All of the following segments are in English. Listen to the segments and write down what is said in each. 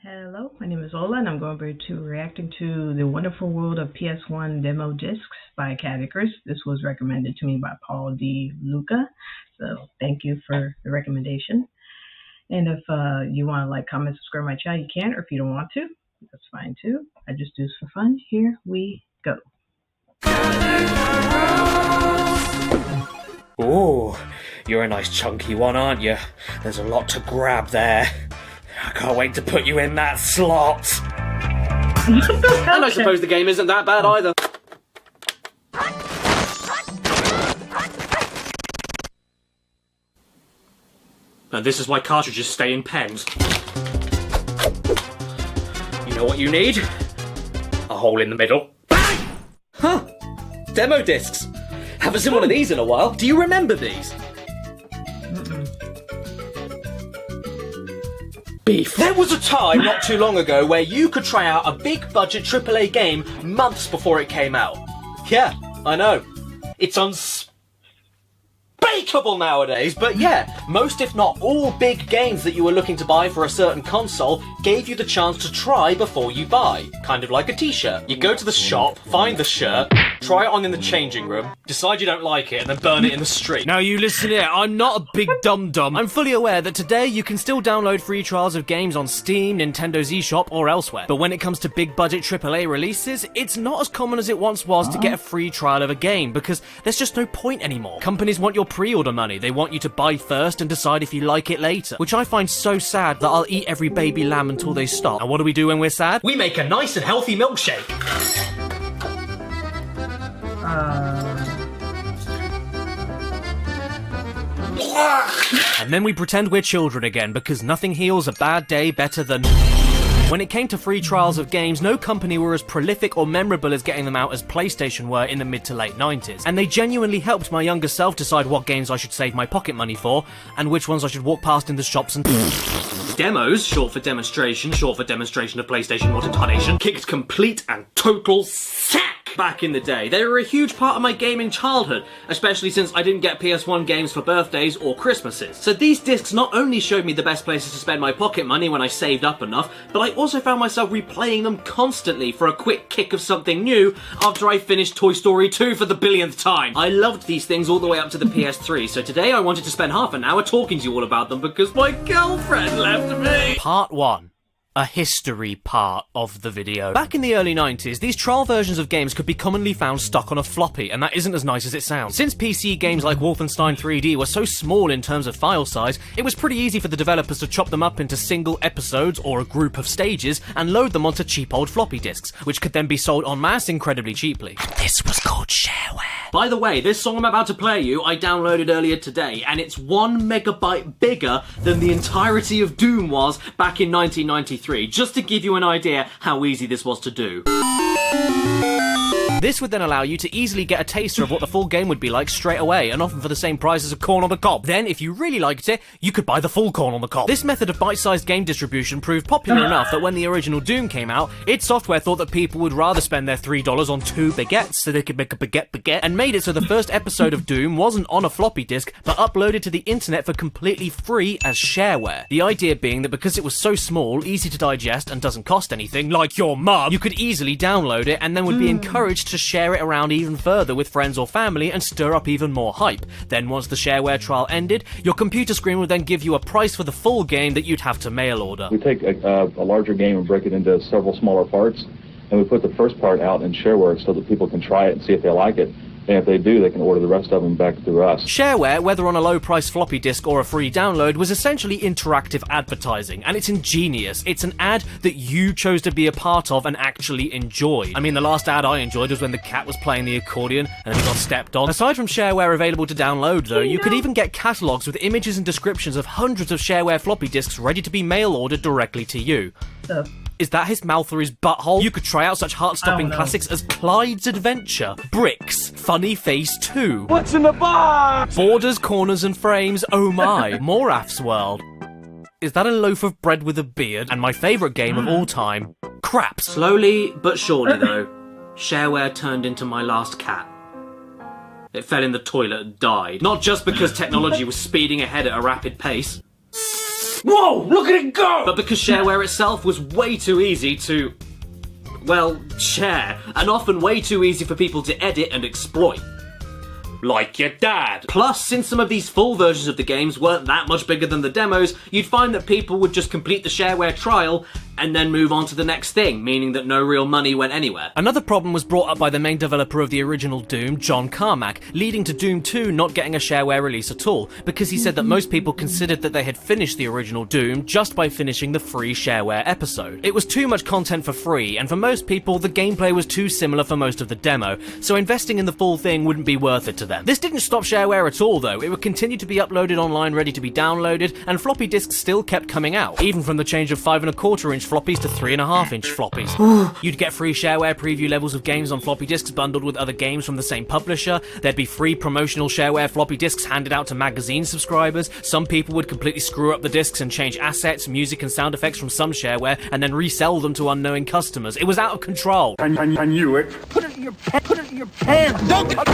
Hello, my name is Lola, and I'm going to be reacting to The Wonderful World of PS1 Demo Discs by Caddicarus. This was recommended to me by Paul D. Luca, so thank you for the recommendation. And if you want to like, comment, subscribe to my channel, you can, or if you don't want to, that's fine too. I just do this for fun. Here we go. Oh, you're a nice chunky one, aren't you? There's a lot to grab there. I can't wait to put you in that slot. And I suppose the game isn't that bad either. And this is why cartridges stay in pens. You know what you need? A hole in the middle. Bang! Huh. Demo discs. Haven't seen one of these in a while. Do you remember these? Beef. There was a time not too long ago where you could try out a big budget AAA game months before it came out. Yeah, I know. It's unspeakable nowadays, but yeah, most if not all big games that you were looking to buy for a certain console gave you the chance to try before you buy. Kind of like a t-shirt. You go to the shop, find the shirt, try it on in the changing room, decide you don't like it, and then burn it in the street. Now you listen here, I'm not a big dum-dum. I'm fully aware that today you can still download free trials of games on Steam, Nintendo's eShop, or elsewhere. But when it comes to big budget AAA releases, it's not as common as it once was to get a free trial of a game, because there's just no point anymore. Companies want your pre-order money, they want you to buy first and decide if you like it later. Which I find so sad that I'll eat every baby lamb until they stop. And what do we do when we're sad? We make a nice and healthy milkshake. And then we pretend we're children again, because nothing heals a bad day better than... When it came to free trials of games, no company were as prolific or memorable as getting them out as PlayStation were in the mid to late 90s. And they genuinely helped my younger self decide what games I should save my pocket money for, and which ones I should walk past in the shops and... Demos, short for demonstration of PlayStation Not Incarnation, kicked complete and total sack back in the day. They were a huge part of my gaming childhood, especially since I didn't get PS1 games for birthdays or Christmases. So these discs not only showed me the best places to spend my pocket money when I saved up enough, but I also found myself replaying them constantly for a quick kick of something new after I finished Toy Story 2 for the billionth time. I loved these things all the way up to the PS3, so today I wanted to spend half an hour talking to you all about them because my girlfriend left me. Part 1. A history part of the video. Back in the early 90s, these trial versions of games could be commonly found stuck on a floppy, and that isn't as nice as it sounds. Since PC games like Wolfenstein 3D were so small in terms of file size, it was pretty easy for the developers to chop them up into single episodes or a group of stages and load them onto cheap old floppy disks, which could then be sold en masse incredibly cheaply. And this was called shareware. By the way, this song I'm about to play you, I downloaded earlier today, and it's 1 megabyte bigger than the entirety of Doom was back in 1993, just to give you an idea how easy this was to do. This would then allow you to easily get a taster of what the full game would be like straight away, and often for the same price as a corn on the cob. Then, if you really liked it, you could buy the full corn on the cob. This method of bite-sized game distribution proved popular enough that when the original Doom came out, id Software thought that people would rather spend their $3 on 2 baguettes so they could make a baguette, and made it so the first episode of Doom wasn't on a floppy disk, but uploaded to the internet for completely free as shareware. The idea being that because it was so small, easy to digest, and doesn't cost anything, like your mum, you could easily download it and then would be encouraged to share it around even further with friends or family and stir up even more hype. Then once the shareware trial ended, your computer screen would then give you a price for the full game that you'd have to mail order. We take a larger game and break it into several smaller parts, and we put the first part out in shareware so that people can try it and see if they like it. And if they do, they can order the rest of them back through us. Shareware, whether on a low-price floppy disk or a free download, was essentially interactive advertising, and it's ingenious. It's an ad that you chose to be a part of and actually enjoy. I mean, the last ad I enjoyed was when the cat was playing the accordion and it got stepped on. Aside from shareware available to download, though, you could even get catalogs with images and descriptions of hundreds of shareware floppy disks ready to be mail-ordered directly to you. Is that his mouth or his butthole? You could try out such heart-stopping classics as Clyde's Adventure, Bricks, Funny Face 2. What's in the box? Borders, Corners and Frames, oh my. Moraf's World. Is that a loaf of bread with a beard? And my favourite game of all time, Craps. Slowly but surely though, shareware turned into my last cat. It fell in the toilet and died. Not just because technology was speeding ahead at a rapid pace. Whoa, look at it go! But because shareware itself was way too easy to, well, share, and often way too easy for people to edit and exploit. Like your dad. Plus, since some of these full versions of the games weren't that much bigger than the demos, you'd find that people would just complete the shareware trial and then move on to the next thing, meaning that no real money went anywhere. Another problem was brought up by the main developer of the original Doom, John Carmack, leading to Doom 2 not getting a shareware release at all, because he said that most people considered that they had finished the original Doom just by finishing the free shareware episode. It was too much content for free, and for most people, the gameplay was too similar for most of the demo, so investing in the full thing wouldn't be worth it to them. This didn't stop shareware at all though, it would continue to be uploaded online ready to be downloaded, and floppy disks still kept coming out, even from the change of 5¼ inch floppies to 3½ inch floppies. You'd get free shareware preview levels of games on floppy disks bundled with other games from the same publisher, there'd be free promotional shareware floppy disks handed out to magazine subscribers, some people would completely screw up the disks and change assets, music and sound effects from some shareware, and then resell them to unknowing customers. It was out of control. I knew it. Put it in your pants. Don't cut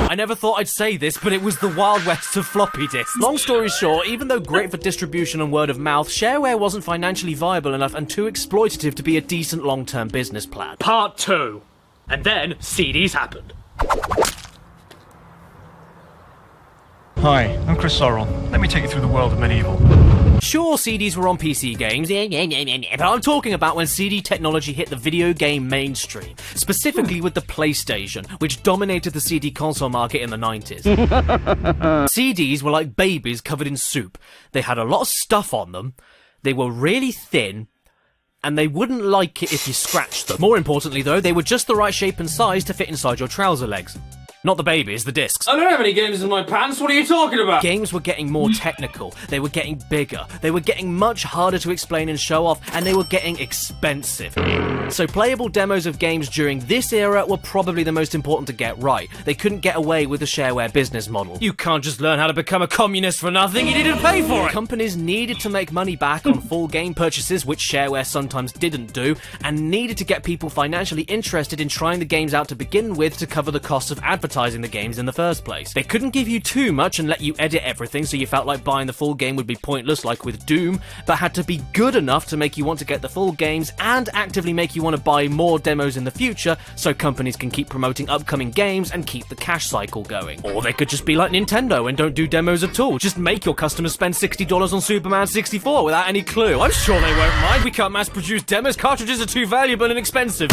I never thought I'd say this, but it was the Wild West of floppy disks. Long story short, even though great for distribution and word of mouth, shareware wasn't financially viable enough and too exploitative to be a decent long-term business plan. Part 2. And then CDs happened. Hi, I'm Chris Sorrell. Let me take you through the world of medieval. Sure, CDs were on PC games, but I'm talking about when CD technology hit the video game mainstream, specifically with the PlayStation, which dominated the CD console market in the 90s. CDs were like babies covered in soup. They had a lot of stuff on them, they were really thin, and they wouldn't like it if you scratched them. More importantly though, they were just the right shape and size to fit inside your trouser legs. Not the babies, the discs. I don't have any games in my pants, what are you talking about? Games were getting more technical, they were getting bigger, they were getting much harder to explain and show off, and they were getting expensive. So playable demos of games during this era were probably the most important to get right. They couldn't get away with the shareware business model. You can't just learn how to become a communist for nothing, you didn't pay for it! Companies needed to make money back on full game purchases, which shareware sometimes didn't do, and needed to get people financially interested in trying the games out to begin with to cover the costs of advertising the games in the first place. They couldn't give you too much and let you edit everything so you felt like buying the full game would be pointless like with Doom, but had to be good enough to make you want to get the full games and actively make you want to buy more demos in the future so companies can keep promoting upcoming games and keep the cash cycle going. Or they could just be like Nintendo and don't do demos at all. Just make your customers spend $60 on Superman 64 without any clue. I'm sure they won't mind. We can't mass produce demos. Cartridges are too valuable and expensive.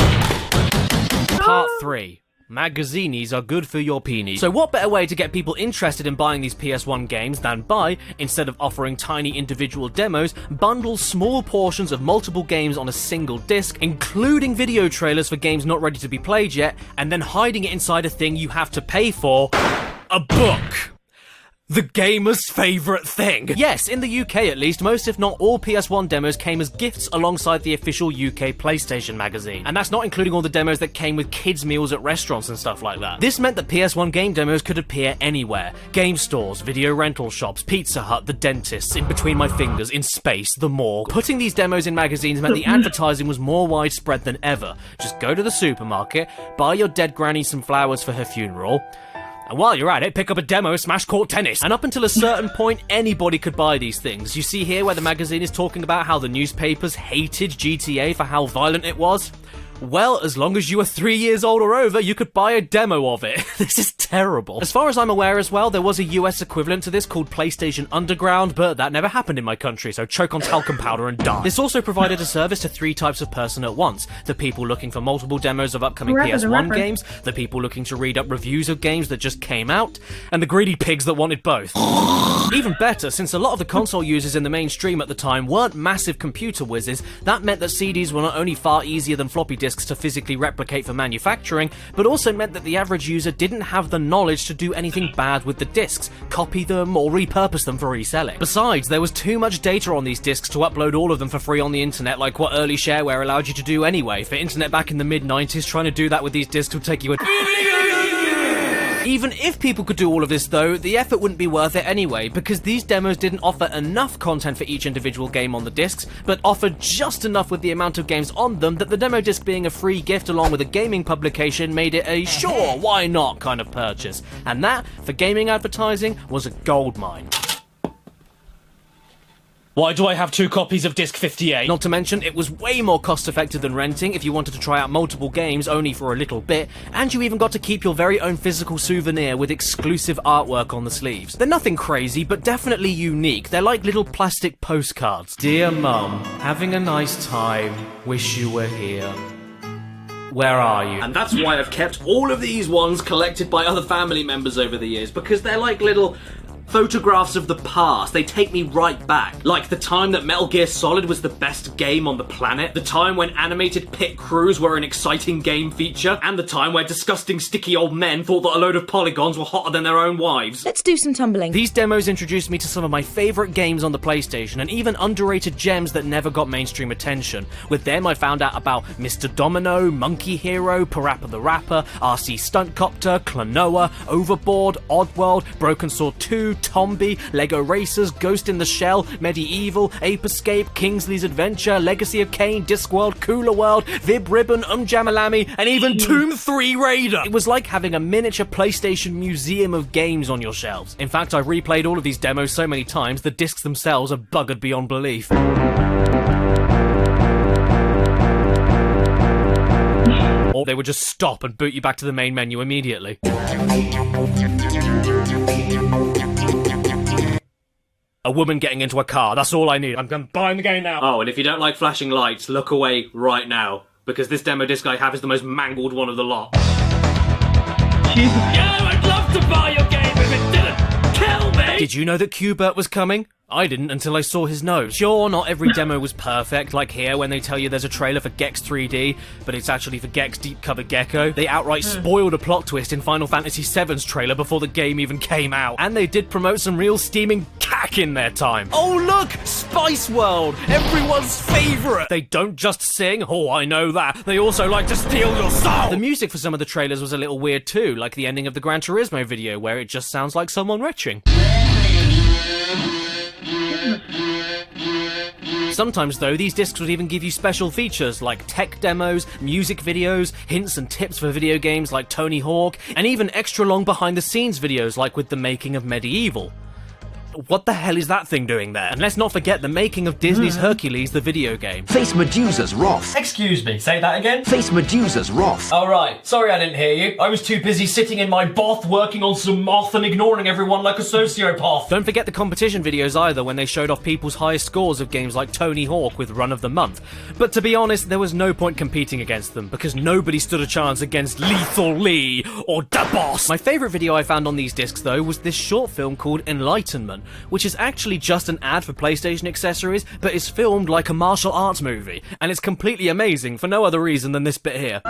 Part 3. Magazinis are good for your peenies. So what better way to get people interested in buying these PS1 games than by, instead of offering tiny individual demos, bundle small portions of multiple games on a single disc, including video trailers for games not ready to be played yet, and then hiding it inside a thing you have to pay for, a book. The gamer's favourite thing. Yes, in the UK at least, most if not all PS1 demos came as gifts alongside the official UK PlayStation magazine. And that's not including all the demos that came with kids' meals at restaurants and stuff like that. This meant that PS1 game demos could appear anywhere. Game stores, video rental shops, Pizza Hut, the dentists, in between my fingers, in space, the morgue. Putting these demos in magazines meant the advertising was more widespread than ever. Just go to the supermarket, buy your dead granny some flowers for her funeral, and while you're at it, pick up a demo of Smash Court Tennis. And up until a certain point, anybody could buy these things. You see here where the magazine is talking about how the newspapers hated GTA for how violent it was? Well, as long as you were 3 years old or over, you could buy a demo of it. This is terrible. As far as I'm aware as well, there was a US equivalent to this called PlayStation Underground, but that never happened in my country, so choke on talcum powder and die. This also provided a service to 3 types of person at once. The people looking for multiple demos of upcoming PS1 games, the people looking to read up reviews of games that just came out, and the greedy pigs that wanted both. Even better, since a lot of the console users in the mainstream at the time weren't massive computer whizzes, that meant that CDs were not only far easier than floppy disks to physically replicate for manufacturing, but also meant that the average user didn't have the knowledge to do anything bad with the discs, copy them or repurpose them for reselling. Besides, there was too much data on these discs to upload all of them for free on the internet like what early shareware allowed you to do anyway. For internet back in the mid-90s, trying to do that with these discs would take you Even if people could do all of this though, the effort wouldn't be worth it anyway, because these demos didn't offer enough content for each individual game on the discs, but offered just enough with the amount of games on them that the demo disc being a free gift along with a gaming publication made it a sure, why not kind of purchase. And that, for gaming advertising, was a goldmine. Why do I have 2 copies of Disc 58? Not to mention, it was way more cost effective than renting if you wanted to try out multiple games only for a little bit, and you even got to keep your very own physical souvenir with exclusive artwork on the sleeves. They're nothing crazy, but definitely unique. They're like little plastic postcards. Dear Mum, having a nice time. Wish you were here. Where are you? And that's why I've kept all of these ones collected by other family members over the years, because they're like little photographs of the past. They take me right back. Like the time that Metal Gear Solid was the best game on the planet, the time when animated pit crews were an exciting game feature, and the time where disgusting sticky old men thought that a load of polygons were hotter than their own wives. Let's do some tumbling. These demos introduced me to some of my favourite games on the PlayStation, and even underrated gems that never got mainstream attention. With them I found out about Mr. Domino, Monkey Hero, Parappa the Rapper, RC Stunt Copter, Klonoa, Overboard, Oddworld, Broken Sword 2, Tombi, Lego Racers, Ghost in the Shell, Medieval, Ape Escape, Kingsley's Adventure, Legacy of Kain, Discworld, Cooler World, Vib Ribbon, Jamalami, and even Tomb 3 Raider. It was like having a miniature PlayStation museum of games on your shelves. In fact, I replayed all of these demos so many times, the discs themselves are buggered beyond belief. Or they would just stop and boot you back to the main menu immediately. A woman getting into a car, that's all I need. I'm buying the game now. Oh, and if you don't like flashing lights, look away right now, because this demo disc I have is the most mangled one of the lot. Jesus. Yeah, I'd love to buy your game if it didn't kill me! Did you know that Q-Bert was coming? I didn't until I saw his nose. Sure, not every demo was perfect, like here when they tell you there's a trailer for Gex 3D, but it's actually for Gex Deep Cover Gecko. They outright spoiled a plot twist in Final Fantasy VII's trailer before the game even came out. And they did promote some real steaming cack in their time. Oh look! Spice World! Everyone's favourite! They don't just sing, oh I know that, they also like to steal your soul! The music for some of the trailers was a little weird too, like the ending of the Gran Turismo video where it just sounds like someone retching. Sometimes though, these discs would even give you special features like tech demos, music videos, hints and tips for video games like Tony Hawk, and even extra long behind the scenes videos like with the making of Medieval. What the hell is that thing doing there? And let's not forget the making of Disney's Hercules, the video game. Face Medusa's wrath. Excuse me, say that again? Face Medusa's wrath. Oh right, sorry I didn't hear you. I was too busy sitting in my bath working on some moth and ignoring everyone like a sociopath. Don't forget the competition videos either, when they showed off people's highest scores of games like Tony Hawk with Run of the Month. But to be honest, there was no point competing against them, because nobody stood a chance against Lethal Lee or Da Boss. My favourite video I found on these discs though was this short film called Enlightenment, which is actually just an ad for PlayStation accessories, but is filmed like a martial arts movie, and it's completely amazing for no other reason than this bit here.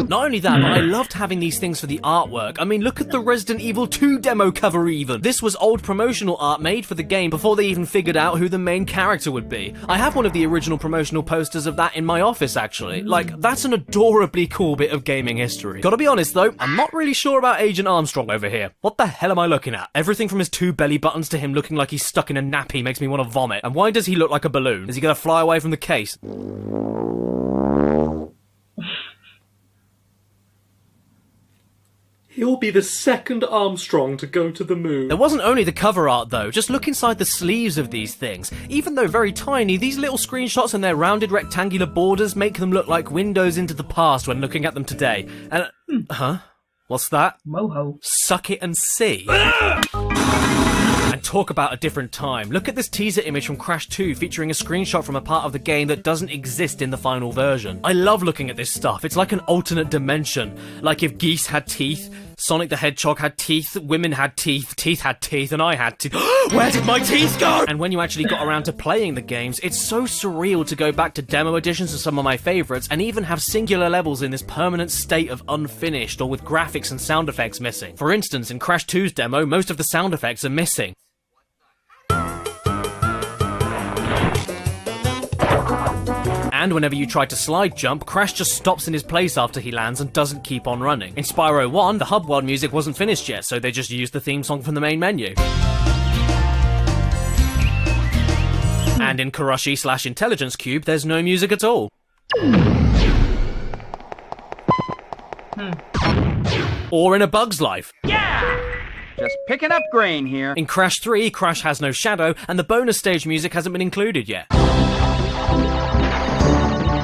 Not only that, but I loved having these things for the artwork. I mean, look at the Resident Evil 2 demo cover even. This was old promotional art made for the game before they even figured out who the main character would be. I have one of the original promotional posters of that in my office, actually. Like, that's an adorably cool bit of gaming history. Gotta be honest though, I'm not really sure about Agent Armstrong over here. What the hell am I looking at? Everything from his 2 belly buttons to him looking like he's stuck in a nappy makes me want to vomit. And why does he look like a balloon? Is he gonna fly away from the case? He'll be the second Armstrong to go to the moon. There wasn't only the cover art though, just look inside the sleeves of these things. Even though very tiny, these little screenshots and their rounded rectangular borders make them look like windows into the past when looking at them today. And, huh? What's that? Moho. Suck it and see. And talk about a different time. Look at this teaser image from Crash 2 featuring a screenshot from a part of the game that doesn't exist in the final version. I love looking at this stuff. It's like an alternate dimension. Like if geese had teeth, Sonic the Hedgehog had teeth, women had teeth, teeth had teeth, and I had teeth. Where did my teeth go? And when you actually got around to playing the games, it's so surreal to go back to demo editions of some of my favourites and even have singular levels in this permanent state of unfinished or with graphics and sound effects missing. For instance, in Crash 2's demo, most of the sound effects are missing. And whenever you try to slide jump, Crash just stops in his place after he lands and doesn't keep on running. In Spyro 1, the hub world music wasn't finished yet, so they just used the theme song from the main menu. And in Karashi/Intelligence Cube, there's no music at all. Or in A Bug's Life. Yeah! Just picking up grain here. In Crash 3, Crash has no shadow, and the bonus stage music hasn't been included yet.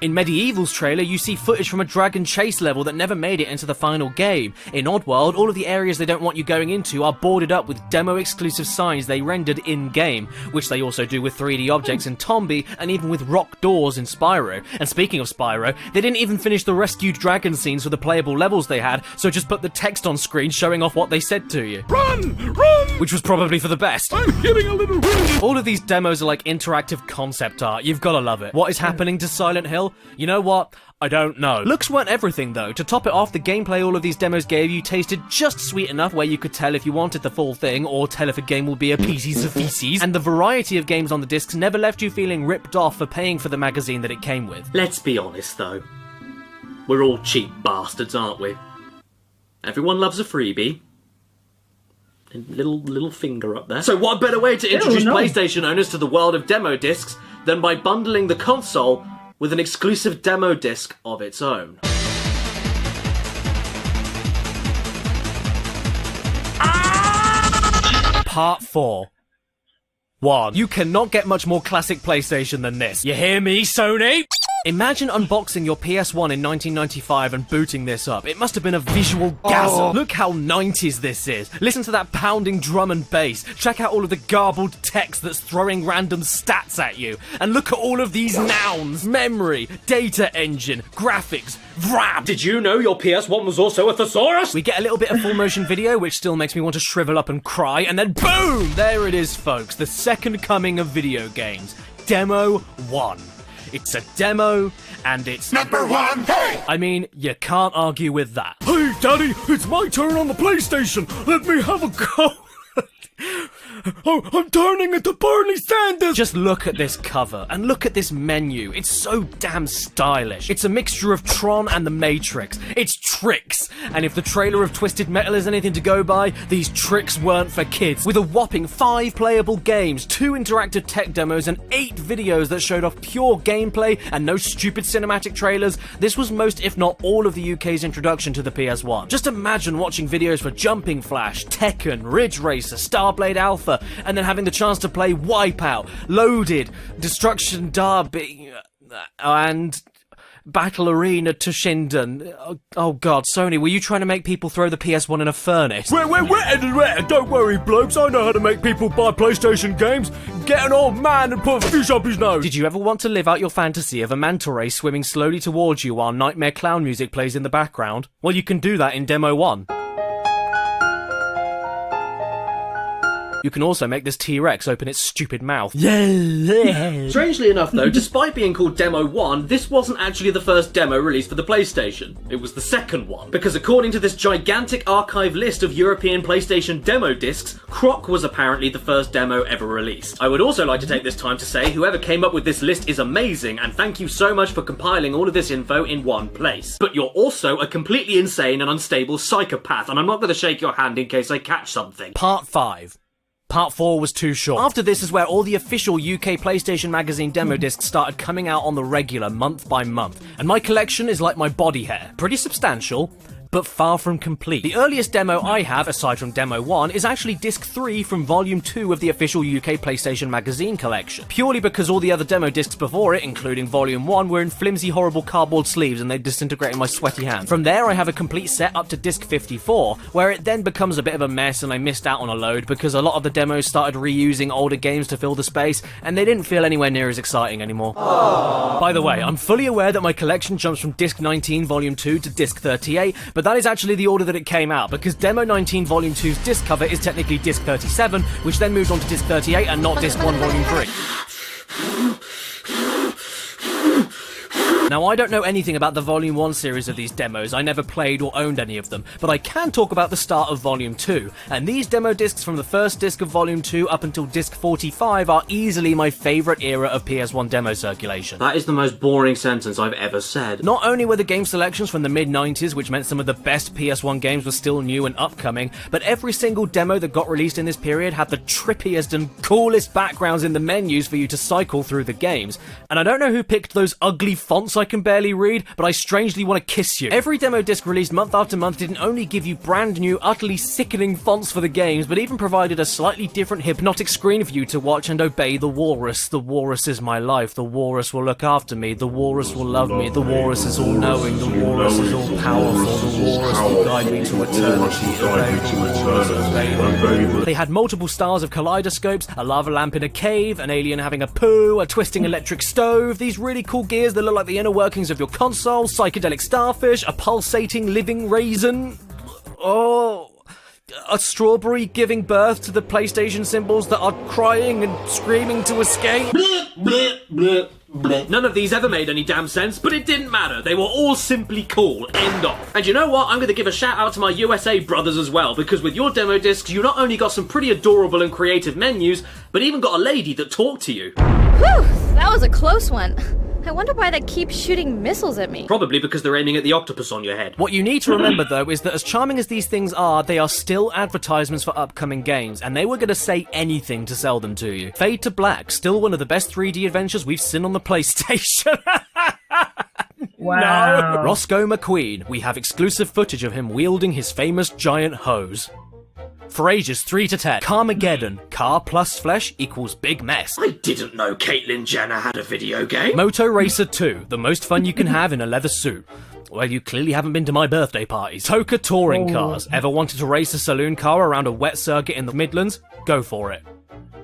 In Medieval's trailer, you see footage from a dragon chase level that never made it into the final game. In Oddworld, all of the areas they don't want you going into are boarded up with demo-exclusive signs they rendered in-game, which they also do with 3D objects in Tombi, and even with rock doors in Spyro. And speaking of Spyro, they didn't even finish the rescued dragon scenes for the playable levels they had, so just put the text on screen showing off what they said to you. Run! Run! Which was probably for the best. I'm getting a little red. All of these demos are like interactive concept art, you've gotta love it. What is happening to Silent Hill? You know what? I don't know. Looks weren't everything though. To top it off, the gameplay all of these demos gave you tasted just sweet enough where you could tell if you wanted the full thing, or tell if a game will be a piece of feces, and the variety of games on the discs never left you feeling ripped off for paying for the magazine that it came with. Let's be honest though. We're all cheap bastards, aren't we? Everyone loves a freebie. Little finger up there. So what better way to introduce PlayStation owners to the world of demo discs than by bundling the console with an exclusive demo disc of its own. Part 4. 1. You cannot get much more classic PlayStation than this. You hear me, Sony? Imagine unboxing your PS1 in 1995 and booting this up. It must have been a visual gasm. Look how 90s this is. Listen to that pounding drum and bass. Check out all of the garbled text that's throwing random stats at you. And look at all of these nouns. Memory, data engine, graphics, RAM. Did you know your PS1 was also a thesaurus? We get a little bit of full motion video, which still makes me want to shrivel up and cry, and then boom! There it is, folks. The second coming of video games. Demo 1. It's a demo, and it's Number 1, hey! I mean, you can't argue with that. Hey, Daddy, it's my turn on the PlayStation. Let me have a go. Oh, I'm turning into Bernie Sanders! Just look at this cover, and look at this menu. It's so damn stylish. It's a mixture of Tron and the Matrix. It's tricks! And if the trailer of Twisted Metal is anything to go by, these tricks weren't for kids. With a whopping 5 playable games, 2 interactive tech demos, and 8 videos that showed off pure gameplay and no stupid cinematic trailers, this was most, if not all, of the UK's introduction to the PS1. Just imagine watching videos for Jumping Flash, Tekken, Ridge Racer, Starblade Alpha, and then having the chance to play Wipeout, Loaded, Destruction Derby, and Battle Arena Toshinden. Oh god, Sony, were you trying to make people throw the PS1 in a furnace? Wait, don't worry, blokes, I know how to make people buy PlayStation games. Get an old man and put a fish up his nose. Did you ever want to live out your fantasy of a manta ray swimming slowly towards you while Nightmare Clown music plays in the background? Well, you can do that in Demo 1. You can also make this T-Rex open its stupid mouth. Strangely enough though, despite being called Demo 1, this wasn't actually the first demo released for the PlayStation. It was the second one. Because according to this gigantic archive list of European PlayStation demo discs, Croc was apparently the first demo ever released. I would also like to take this time to say whoever came up with this list is amazing, and thank you so much for compiling all of this info in one place. But you're also a completely insane and unstable psychopath, and I'm not going to shake your hand in case I catch something. Part 5. Part 4 was too short. After this is where all the official UK PlayStation Magazine demo discs started coming out on the regular, month by month. And my collection is like my body hair. Pretty substantial, but far from complete. The earliest demo I have, aside from Demo 1, is actually Disc 3 from Volume 2 of the official UK PlayStation Magazine collection. Purely because all the other demo discs before it, including Volume 1, were in flimsy, horrible cardboard sleeves and they disintegrate in my sweaty hands. From there I have a complete set up to Disc 54, where it then becomes a bit of a mess and I missed out on a load because a lot of the demos started reusing older games to fill the space and they didn't feel anywhere near as exciting anymore. Aww. By the way, I'm fully aware that my collection jumps from Disc 19 Volume 2 to Disc 38, but that is actually the order that it came out, because Demo 19 Volume 2's disc cover is technically Disc 37, which then moved on to Disc 38 and not Disc 1 Volume 3. Now, I don't know anything about the Volume 1 series of these demos, I never played or owned any of them, but I can talk about the start of Volume 2, and these demo discs from the first disc of Volume 2 up until Disc 45 are easily my favourite era of PS1 demo circulation. That is the most boring sentence I've ever said. Not only were the game selections from the mid-90s, which meant some of the best PS1 games were still new and upcoming, but every single demo that got released in this period had the trippiest and coolest backgrounds in the menus for you to cycle through the games. And I don't know who picked those ugly fonts I can barely read, but I strangely want to kiss you. Every demo disc released month after month didn't only give you brand new, utterly sickening fonts for the games, but even provided a slightly different hypnotic screen for you to watch and obey the walrus. The walrus is my life. The walrus will look after me. The walrus will love me. The walrus is all-knowing. The walrus is all-powerful. The walrus will guide me to eternity. They had multiple styles of kaleidoscopes, a lava lamp in a cave, an alien having a poo, a twisting electric stove, these really cool gears that look like the inner workings of your console, psychedelic starfish, a pulsating living raisin, a strawberry giving birth to the PlayStation symbols that are crying and screaming to escape. None of these ever made any damn sense, but it didn't matter. They were all simply cool. End of. And you know what? I'm going to give a shout out to my USA brothers as well, because with your demo discs, you not only got some pretty adorable and creative menus, but even got a lady that talked to you. Whew, that was a close one. I wonder why they keep shooting missiles at me. Probably because they're aiming at the octopus on your head. What you need to remember, though, is that as charming as these things are, they are still advertisements for upcoming games, and they were going to say anything to sell them to you. Fade to Black, still one of the best 3D adventures we've seen on the PlayStation. Wow. No. Roscoe McQueen. We have exclusive footage of him wielding his famous giant hose. For ages 3 to 10, Carmageddon, car plus flesh equals big mess. I didn't know Caitlyn Jenner had a video game. Moto Racer 2, the most fun you can have in a leather suit. Well, you clearly haven't been to my birthday parties. Toka Touring Cars. Ever wanted to race a saloon car around a wet circuit in the Midlands? Go for it.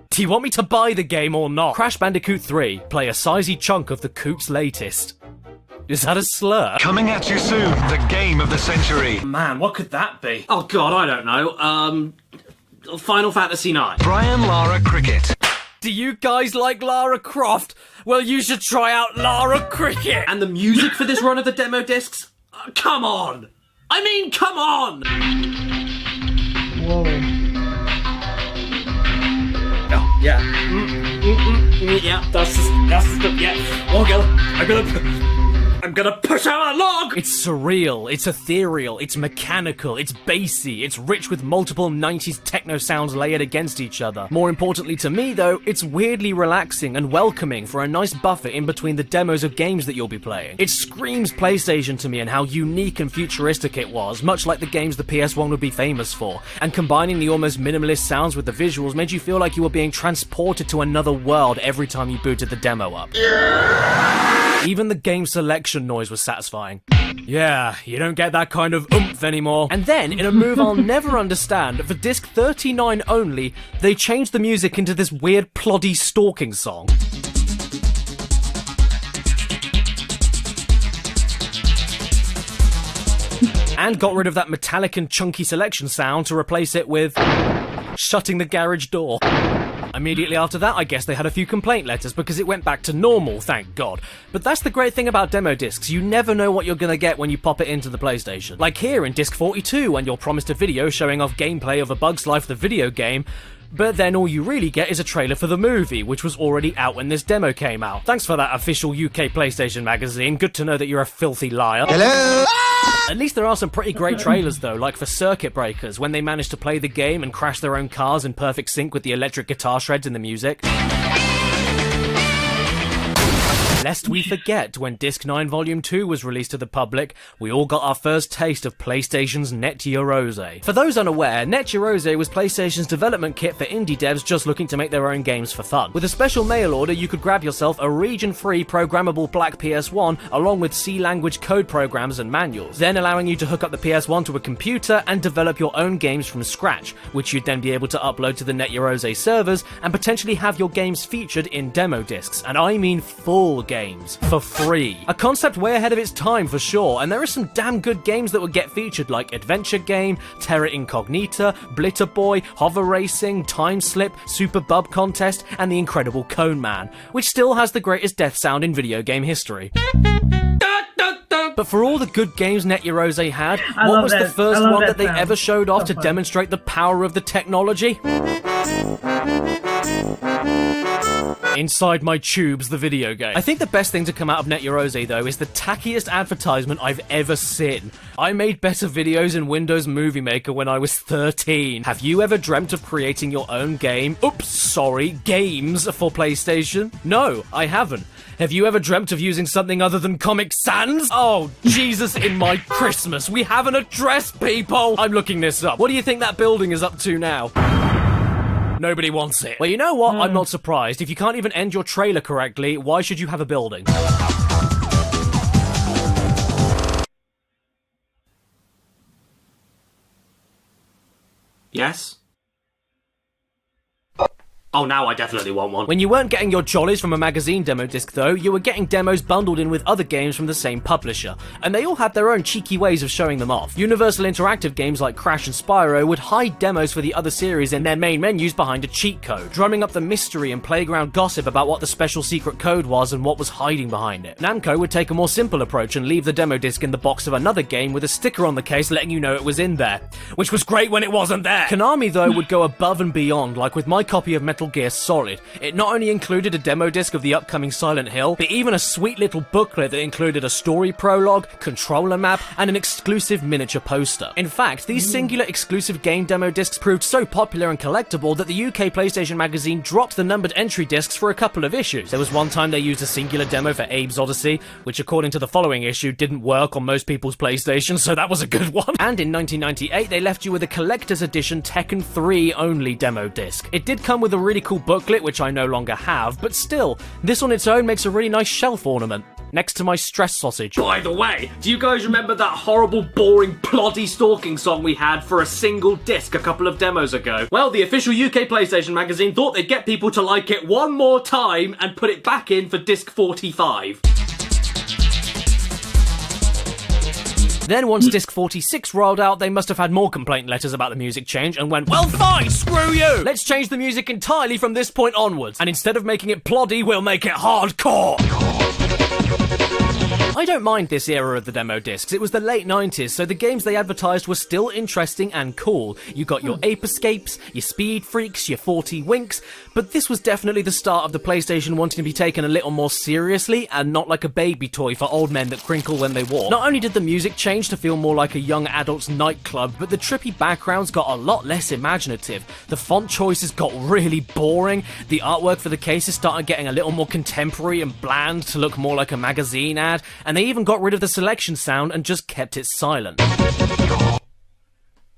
Do you want me to buy the game or not? Crash Bandicoot 3. Play a sizey chunk of the Coop's latest. Is that a slur? Coming at you soon, the game of the century. Man, what could that be? Oh god, I don't know. Final Fantasy IX. Brian Lara Cricket. Do you guys like Lara Croft? Well, you should try out Lara Cricket! And the music for this run of the demo discs? Come on! I mean, come on! Whoa. Oh, yeah. Yeah, that's the, yeah. Oh, girl, I'm gonna push out a log! It's surreal, it's ethereal, it's mechanical, it's bassy, it's rich with multiple 90s techno sounds layered against each other. More importantly to me though, it's weirdly relaxing and welcoming for a nice buffer in between the demos of games that you'll be playing. It screams PlayStation to me and how unique and futuristic it was, much like the games the PS1 would be famous for, and combining the almost minimalist sounds with the visuals made you feel like you were being transported to another world every time you booted the demo up. Even the game selection noise was satisfying. Yeah, you don't get that kind of oomph anymore. And then, in a move I'll never understand, for disc 39 only, they changed the music into this weird ploddy stalking song. And got rid of that metallic and chunky selection sound to replace it with shutting the garage door. Immediately after that, I guess they had a few complaint letters because it went back to normal, thank God. But that's the great thing about demo discs, you never know what you're gonna get when you pop it into the PlayStation. Like here in disc 42, when you're promised a video showing off gameplay of A Bug's Life the video game, but then all you really get is a trailer for the movie, which was already out when this demo came out. Thanks for that, official UK PlayStation magazine. Good to know that you're a filthy liar. Hello? At least there are some pretty great trailers though, like for Circuit Breakers, when they managed to play the game and crash their own cars in perfect sync with the electric guitar shreds in the music. Lest we forget, when Disc 9 Volume 2 was released to the public, we all got our first taste of PlayStation's Net Eurose. For those unaware, Net Eurose was PlayStation's development kit for indie devs just looking to make their own games for fun. With a special mail order, you could grab yourself a region-free programmable black PS1 along with C-language code programs and manuals, then allowing you to hook up the PS1 to a computer and develop your own games from scratch, which you'd then be able to upload to the Net Eurose servers and potentially have your games featured in demo discs, and I mean full games, for free. A concept way ahead of its time for sure, and there are some damn good games that would get featured like Adventure Game, Terra Incognita, Blitter Boy, Hover Racing, Time Slip, Super Bub Contest, and the incredible Cone Man, which still has the greatest death sound in video game history. But for all the good games Net Eurose had, what was the first one that they ever showed off to demonstrate the power of the technology? Inside My Tubes, the video game. I think the best thing to come out of Net Eurose, though, is the tackiest advertisement I've ever seen. I made better videos in Windows Movie Maker when I was 13. Have you ever dreamt of creating your own game? Oops, sorry, games for PlayStation? No, I haven't. Have you ever dreamt of using something other than Comic Sans? Oh, Jesus in my Christmas, we have an address, people! I'm looking this up. What do you think that building is up to now? Nobody wants it. Well, you know what? I'm not surprised. If you can't even end your trailer correctly, why should you have a building? Yes? Oh, now I definitely want one. When you weren't getting your jollies from a magazine demo disc, though, you were getting demos bundled in with other games from the same publisher, and they all had their own cheeky ways of showing them off. Universal Interactive games like Crash and Spyro would hide demos for the other series in their main menus behind a cheat code, drumming up the mystery and playground gossip about what the special secret code was and what was hiding behind it. Namco would take a more simple approach and leave the demo disc in the box of another game with a sticker on the case letting you know it was in there, which was great when it wasn't there. Konami, though, would go above and beyond, like with my copy of Metal Gear Solid. It not only included a demo disc of the upcoming Silent Hill, but even a sweet little booklet that included a story prologue, controller map, and an exclusive miniature poster. In fact, these singular exclusive game demo discs proved so popular and collectible that the UK PlayStation magazine dropped the numbered entry discs for a couple of issues. There was one time they used a singular demo for Abe's Odyssey, which according to the following issue didn't work on most people's PlayStation, so that was a good one. And in 1998, they left you with a collector's edition Tekken 3 only demo disc. It did come with a really cool booklet, which I no longer have, but still, this on its own makes a really nice shelf ornament, next to my stress sausage. By the way, do you guys remember that horrible, boring, ploddy stalking song we had for a single disc a couple of demos ago? Well, the official UK PlayStation magazine thought they'd get people to like it one more time and put it back in for disc 45. Then once disc 46 rolled out, they must have had more complaint letters about the music change and went, well fine, screw you! Let's change the music entirely from this point onwards, and instead of making it ploddy, we'll make it hardcore! I don't mind this era of the demo discs. It was the late 90s, so the games they advertised were still interesting and cool. You got your Ape Escapes, your Speed Freaks, your 40 Winks, but this was definitely the start of the PlayStation wanting to be taken a little more seriously and not like a baby toy for old men that crinkle when they walk. Not only did the music change to feel more like a young adult's nightclub, but the trippy backgrounds got a lot less imaginative. The font choices got really boring, the artwork for the cases started getting a little more contemporary and bland to look more like a magazine ad, and they even got rid of the selection sound and just kept it silent.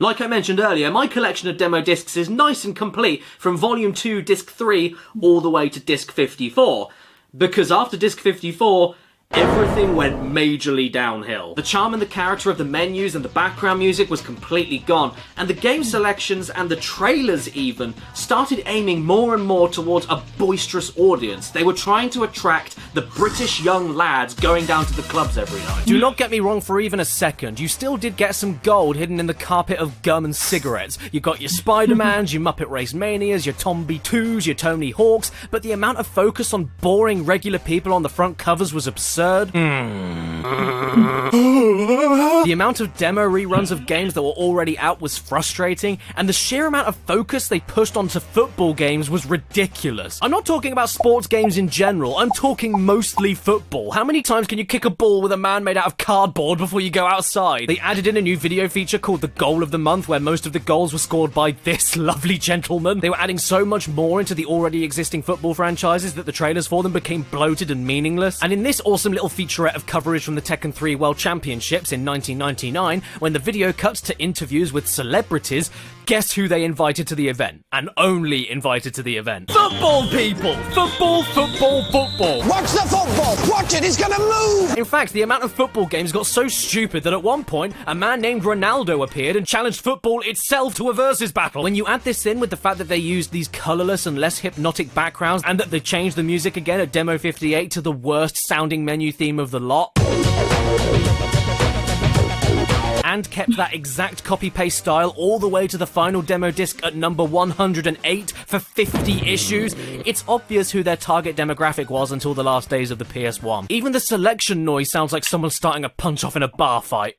Like I mentioned earlier, my collection of demo discs is nice and complete from Volume 2, Disc 3, all the way to Disc 54. Because after Disc 54, everything went majorly downhill. The charm and the character of the menus and the background music was completely gone, and the game selections and the trailers even started aiming more and more towards a boisterous audience. They were trying to attract the British young lads going down to the clubs every night. Do not get me wrong for even a second, you still did get some gold hidden in the carpet of gum and cigarettes. You got your Spider-Mans, your Muppet Race Manias, your Tomby 2s, your Tony Hawks, but the amount of focus on boring regular people on the front covers was absurd. The amount of demo reruns of games that were already out was frustrating, and the sheer amount of focus they pushed onto football games was ridiculous. I'm not talking about sports games in general, I'm talking mostly football. How many times can you kick a ball with a man made out of cardboard before you go outside? They added in a new video feature called the Goal of the Month, where most of the goals were scored by this lovely gentleman. They were adding so much more into the already existing football franchises that the trailers for them became bloated and meaningless. And in this awesome little featurette of coverage from the Tekken 3 World Championships in 1999, when the video cuts to interviews with celebrities, guess who they invited to the event? And only invited to the event. Football people! Football, football, football! Watch the football! Watch it, it's gonna move! In fact, the amount of football games got so stupid that at one point, a man named Ronaldo appeared and challenged football itself to a versus battle. When you add this in with the fact that they used these colourless and less hypnotic backgrounds, and that they changed the music again at Demo 58 to the worst sounding menu theme of the lot, and kept that exact copy-paste style all the way to the final demo disc at number 108 for 50 issues, it's obvious who their target demographic was until the last days of the PS1. Even the selection noise sounds like someone starting a punch-off in a bar fight.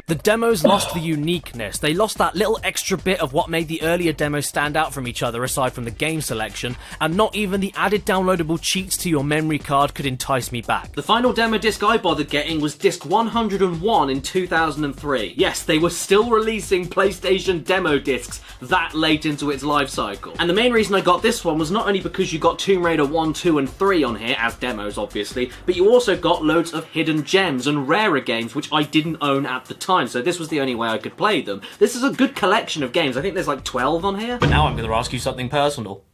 The demos lost the uniqueness. They lost that little extra bit of what made the earlier demos stand out from each other aside from the game selection, and not even the added downloadable cheats to your memory card could entice me back. The final demo disc I bothered getting was disc 101 in 2003. Yes, they were still releasing PlayStation demo discs that late into its life cycle. And the main reason I got this one was not only because you got Tomb Raider 1, 2 and 3 on here, as demos obviously, but you also got loads of hidden gems and rarer games which I didn't own at the time, so this was the only way I could play them. This is a good collection of games. I think there's like 12 on here. But now I'm going to ask you something personal.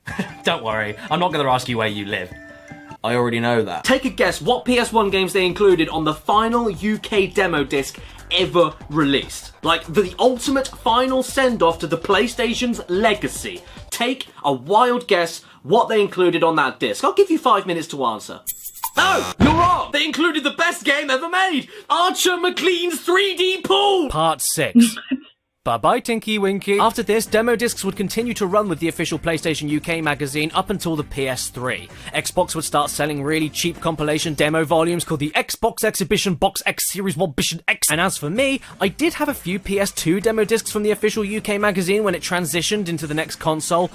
Don't worry, I'm not going to ask you where you live. I already know that. Take a guess what PS1 games they included on the final UK demo disc ever released. Like, the ultimate final send-off to the PlayStation's legacy. Take a wild guess what they included on that disc. I'll give you 5 minutes to answer. No! You're wrong! They included the best game ever made! Archer McLean's 3D Pool! Part 6. Bye-bye, Tinky Winky. After this, demo discs would continue to run with the official PlayStation UK magazine up until the PS3. Xbox would start selling really cheap compilation demo volumes called the Xbox Exhibition Box X Series 1 Bition X. And as for me, I did have a few PS2 demo discs from the official UK magazine when it transitioned into the next console,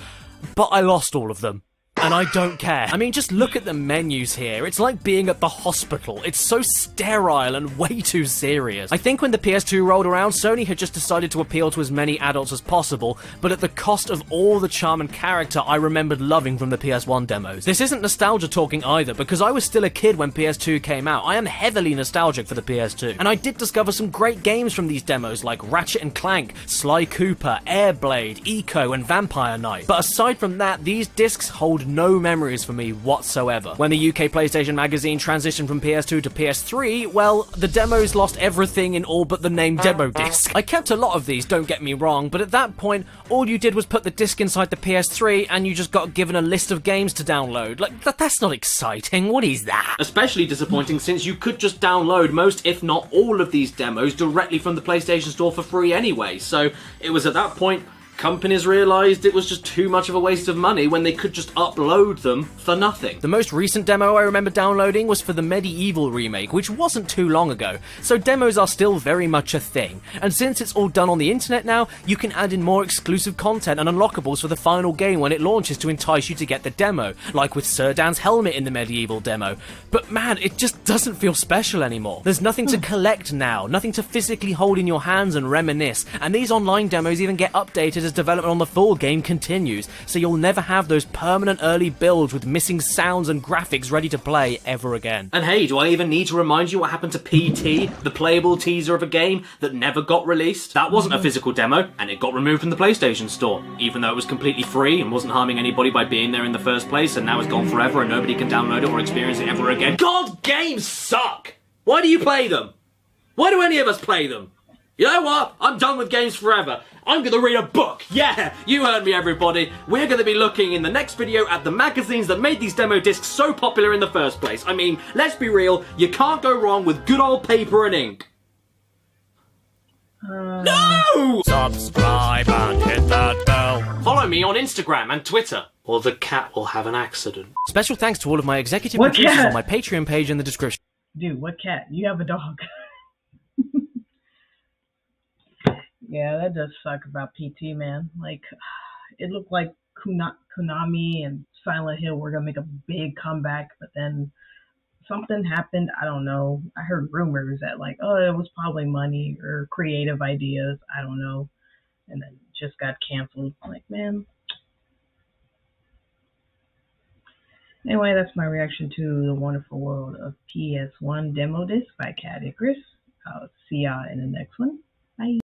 but I lost all of them. And I don't care. I mean, just look at the menus here. It's like being at the hospital. It's so sterile and way too serious. I think when the PS2 rolled around, Sony had just decided to appeal to as many adults as possible, but at the cost of all the charm and character I remembered loving from the PS1 demos. This isn't nostalgia talking either, because I was still a kid when PS2 came out. I am heavily nostalgic for the PS2. And I did discover some great games from these demos, like Ratchet & Clank, Sly Cooper, Airblade, Eco, and Vampire Knight. But aside from that, these discs hold no memories for me whatsoever. When the UK PlayStation magazine transitioned from PS2 to PS3, well, the demos lost everything in all but the name demo disc. I kept a lot of these, don't get me wrong, but at that point, all you did was put the disc inside the PS3 and you just got given a list of games to download. Like, that's not exciting. What is that? Especially disappointing since you could just download most, if not all, of these demos directly from the PlayStation Store for free anyway. So it was at that point companies realised it was just too much of a waste of money when they could just upload them for nothing. The most recent demo I remember downloading was for the Medieval remake, which wasn't too long ago, so demos are still very much a thing. And since it's all done on the internet now, you can add in more exclusive content and unlockables for the final game when it launches to entice you to get the demo, like with Sir Dan's helmet in the Medieval demo. But man, it just doesn't feel special anymore. There's nothing to collect now, nothing to physically hold in your hands and reminisce, and these online demos even get updated as development on the full game continues, so you'll never have those permanent early builds with missing sounds and graphics ready to play ever again. And hey, do I even need to remind you what happened to PT, the playable teaser of a game that never got released? That wasn't a physical demo, and it got removed from the PlayStation Store, even though it was completely free and wasn't harming anybody by being there in the first place, and now it's gone forever and nobody can download it or experience it ever again. God, games suck! Why do you play them? Why do any of us play them? You know what? I'm done with games forever. I'm going to read a book. Yeah, you heard me, everybody. We're going to be looking in the next video at the magazines that made these demo discs so popular in the first place. I mean, let's be real, you can't go wrong with good old paper and ink. No! Subscribe and hit that bell. Follow me on Instagram and Twitter, or the cat will have an accident. Special thanks to all of my executive producers on my Patreon page in the description. Dude, what cat? You have a dog. Yeah, that does suck about PT, man. Like, it looked like Konami and Silent Hill were gonna make a big comeback, but then something happened. I don't know. I heard rumors that, like, oh, it was probably money or creative ideas. I don't know. And then it just got canceled. Like, man. Anyway, that's my reaction to The Wonderful World of PS1 Demo Disc by Caddicarus. I'll see y'all in the next one. Bye.